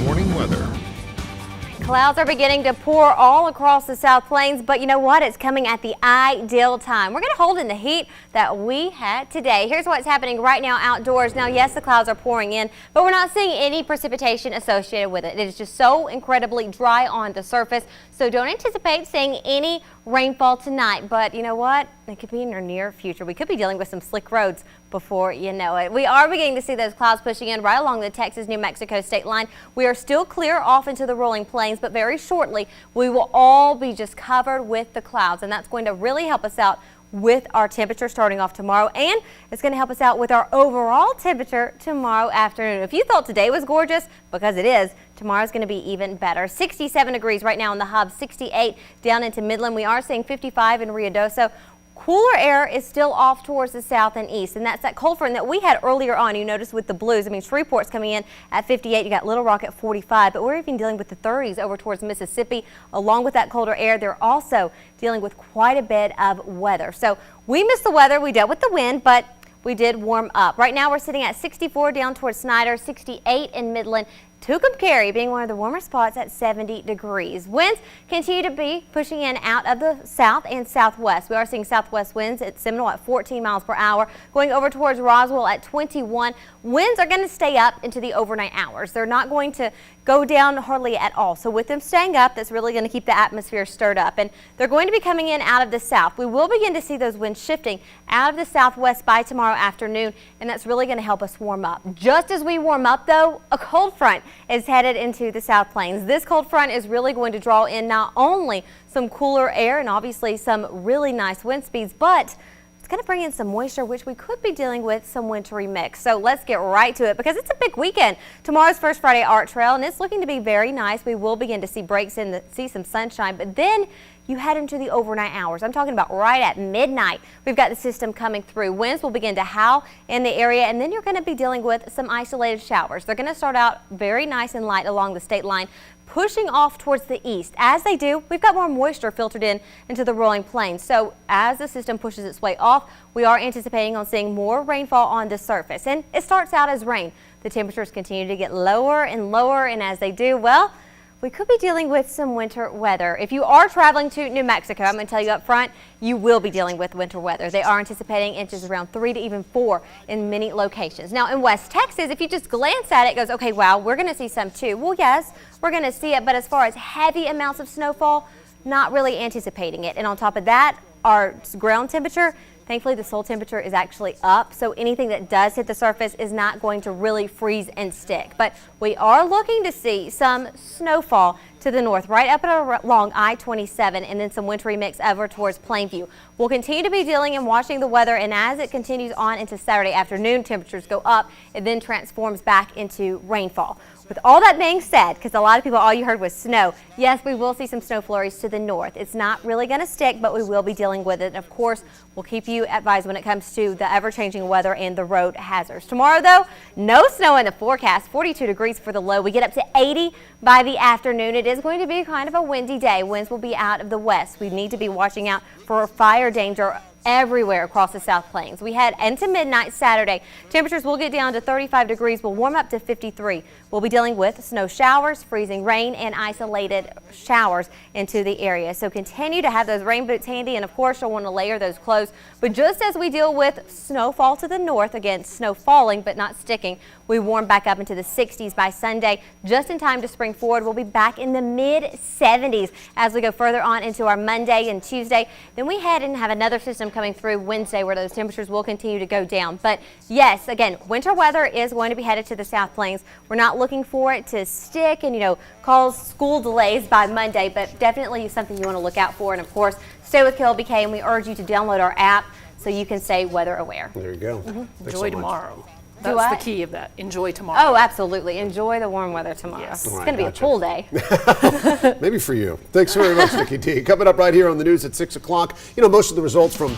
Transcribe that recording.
warning weather. Clouds are beginning to pour all across the South Plains, but you know what? It's coming at the ideal time. We're going to hold in the heat that we had today. Here's what's happening right now outdoors. Now, yes, the clouds are pouring in, but we're not seeing any precipitation associated with it. It is just so incredibly dry on the surface, so don't anticipate seeing any rainfall tonight. But you know what? It could be in your near future. We could be dealing with some slick roads before you know it. We are beginning to see those clouds pushing in right along the Texas-New Mexico state line. We are still clear off into the rolling plains, but very shortly we will all be just covered with the clouds, and that's going to really help us out with our temperature starting off tomorrow, and it's going to help us out with our overall temperature tomorrow afternoon. If you thought today was gorgeous, because it is, tomorrow's going to be even better. 67 degrees right now in the hub, 68 down into Midland. We are seeing 55 in Ruidoso. Cooler air is still off towards the south and east, and that's that cold front that we had earlier on. You notice with the blues, I mean, Shreveport's coming in at 58. You got Little Rock at 45, but we're even dealing with the 30s over towards Mississippi. Along with that colder air, they're also dealing with quite a bit of weather. So we missed the weather. We dealt with the wind, but we did warm up. Right now we're sitting at 64 down towards Snyder, 68 in Midland. Tucumcari being one of the warmer spots at 70 degrees. Winds continue to be pushing in out of the south and southwest. We are seeing southwest winds at Seminole at 14 miles per hour, going over towards Roswell at 21. Winds are going to stay up into the overnight hours. They're not going to go down hardly at all. So with them staying up, that's really going to keep the atmosphere stirred up. And they're going to be coming in out of the south. We will begin to see those winds shifting out of the southwest by tomorrow afternoon, and that's really going to help us warm up. Just as we warm up, though, a cold front is headed into the South Plains. This cold front is really going to draw in not only some cooler air and obviously some really nice wind speeds, but it's going to bring in some moisture, which we could be dealing with some wintry mix. So let's get right to it because it's a big weekend. Tomorrow's First Friday Art Trail, and it's looking to be very nice. We will begin to see breaks in, see some sunshine, but then you head into the overnight hours. I'm talking about right at midnight. We've got the system coming through. Winds will begin to howl in the area, and then you're going to be dealing with some isolated showers. They're going to start out very nice and light along the state line, pushing off towards the east. As they do, we've got more moisture filtered in into the rolling plains. So as the system pushes its way off, we are anticipating on seeing more rainfall on the surface. And it starts out as rain. The temperatures continue to get lower and lower, and as they do, well, we could be dealing with some winter weather. If you are traveling to New Mexico, I'm going to tell you up front, you will be dealing with winter weather. They are anticipating inches around 3 to even 4 in many locations. Now in West Texas, if you just glance at it, it goes, okay, wow, we're going to see some too. Well, yes, we're going to see it, but as far as heavy amounts of snowfall, not really anticipating it. And on top of that, our ground temperature, thankfully, the soil temperature is actually up, so anything that does hit the surface is not going to really freeze and stick. But we are looking to see some snowfall to the north, right up and along I-27, and then some wintry mix over towards Plainview. We'll continue to be dealing and watching the weather, and as it continues on into Saturday afternoon, temperatures go up. It then transforms back into rainfall. With all that being said, because a lot of people, all you heard was snow, yes, we will see some snow flurries to the north. It's not really going to stick, but we will be dealing with it. And of course, we'll keep you advised when it comes to the ever-changing weather and the road hazards. Tomorrow, though, no snow in the forecast, 42 degrees for the low. We get up to 80 by the afternoon. It is going to be kind of a windy day. Winds will be out of the west. We need to be watching out for fire danger everywhere across the South Plains. We head into midnight Saturday. Temperatures will get down to 35 degrees. We'll warm up to 53. We'll be dealing with snow showers, freezing rain, and isolated showers into the area. So continue to have those rain boots handy, and of course you'll want to layer those clothes. But just as we deal with snowfall to the north, again, snow falling but not sticking, we warm back up into the 60s by Sunday. Just in time to spring forward, we'll be back in the mid-70s as we go further on into our Monday and Tuesday. Then we head and have another system coming through Wednesday where those temperatures will continue to go down. But yes, again, winter weather is going to be headed to the South Plains. We're not looking for it to stick and, cause school delays by Monday, but definitely something you want to look out for. And of course, stay with KLBK, and we urge you to download our app so you can stay weather aware. There you go. Enjoy tomorrow. That's the key of that. Enjoy tomorrow. Oh, absolutely. Enjoy the warm weather tomorrow. Yes. It's Right, going to be a cool day. Maybe for you. Thanks very much, Nikki-Dee. Coming up right here on the news at 6 o'clock, most of the results from